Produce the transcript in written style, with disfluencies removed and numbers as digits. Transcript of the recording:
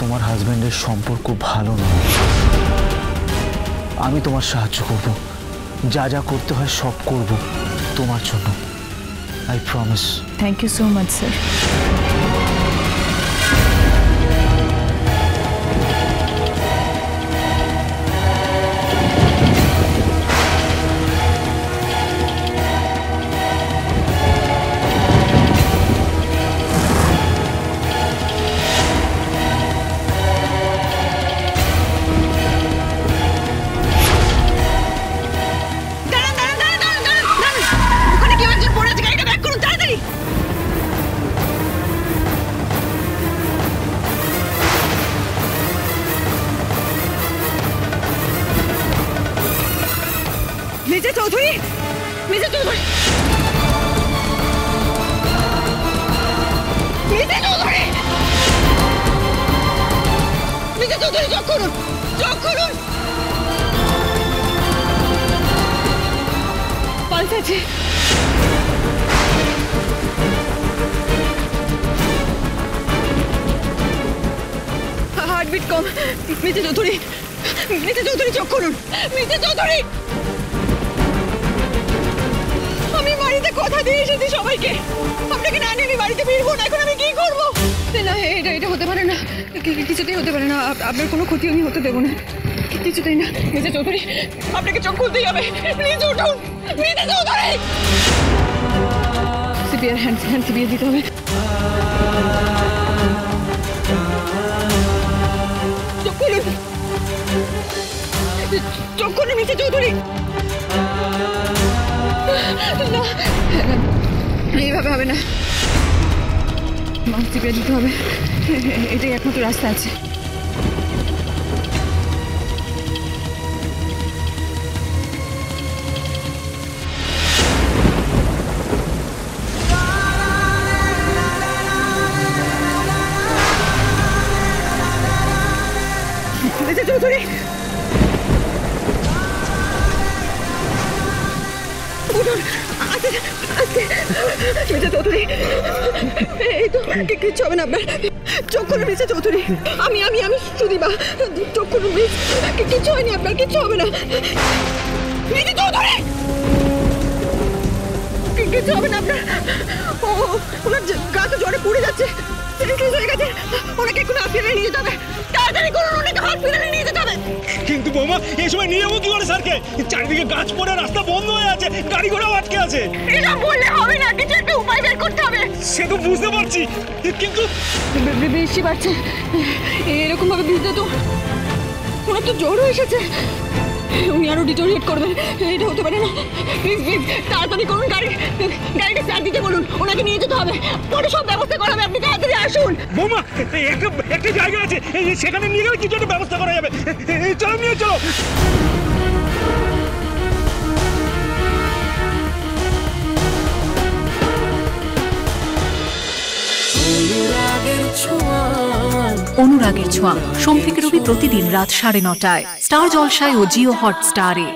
তোমার হাজবেন্ডের সম্পর্ক ভালো নয়। আমি তোমার সাহায্য করব, যা যা করতে হয় সব করব তোমার জন্য। I promise. Thank you so much sir. Mrs Chowdhury, Mrs Chowdhury, Mrs Chowdhury, Mrs Chowdhury, চোখ খুলুন, চোখ খুলুন। পালস আছে। হার্টবিট কম। মিসেস চৌধুরী, মিসেস চৌধুরী, চোখ খুলুন। মিসেস চৌধুরী, আমি বাড়িতে কথা দিয়ে এসেছি সবাইকে, আপনাকে না নিয়ে আমি বাড়িতে বেরবো না। এখন আমি কি করবো? না, এটা হতে পারে না, কিছুতেই হতে পারে না। আপনার কোনো ক্ষতি আমি হতে দেবো না, কিছুতেই না। মিসেস চৌধুরী, আপনাকে চোখ খুলতেই হবে। প্লিজ উঠুন। Mrs Chowdhury, CPR hand CPR দিতে হবে। চোখ খুলুন, চোখ খুলুন মিসেস চৌধুরী। না, এইভাবে হবে না, মাউথ টিপে দিতে হবে। এটাই একমাত্র রাস্তা আছে। মিসেস চৌধুরী, উঠুন। আস্তে আস্তে। মিসেস চৌধুরী, এই তো কিচ্ছু হবে না আপনার। চোখ খুলুন মিসেস চৌধুরী। আমি আমি আমি সুদীপা, চোখ খুলুন প্লিজ। কিচ্ছু হয়নি আপনার, কিচ্ছু হবে না। মিসেস চৌধুরী, কিচ্ছু হবে না আপনার। ও, ওনার গা তো জ্বরে পুড়ে যাচ্ছে, সিরিয়াস হয়ে গেছে। ওনাকে এখন হসপিটালে নিয়ে যেতে হবে। তাড়াতাড়ি করুন, ওনাকে হসপিটালে নিয়ে যেতে হবে। কিন্তু বৌমা, এই সময় নিয়ে যাবো কি করে স্যারকে? চারিদিকে গাছ পড়ে রাস্তা বন্ধ হয়ে আছে, গাড়ি ঘোড়াও আটকে আছে। এটা বললে হবে না, কিছু একটা উপায় বের করতে হবে। সে তো বুঝতে পারছি, কিন্তু বৃষ্টি বাড়ছে, এরকম ভাবে ভিজতে তো ওনার তো জ্বরও এসেছে। উনি আরো ডিটোরিয়েট করবেন, এটা হতে পারে না। প্লিজ প্লিজ তাড়াতাড়ি করুন, গাড়িটা স্টার্ট দিতে বলুন। ওনাকে নিয়ে যেতে হবে, পরে সব ব্যবস্থা করা হবে। আপনি তাড়াতাড়ি আসুন। বৌমা, একটা জায়গা আছে, সেখানে নিয়ে গেলে কিছু একটা ব্যবস্থা করা যাবে। চলো, নিয়ে চলো। অনুরাগের ছোঁয়া সোম থেকে রবি প্রতিদিন রাত 9:30টায় স্টার জলসায় ও জিও হটস্টারে।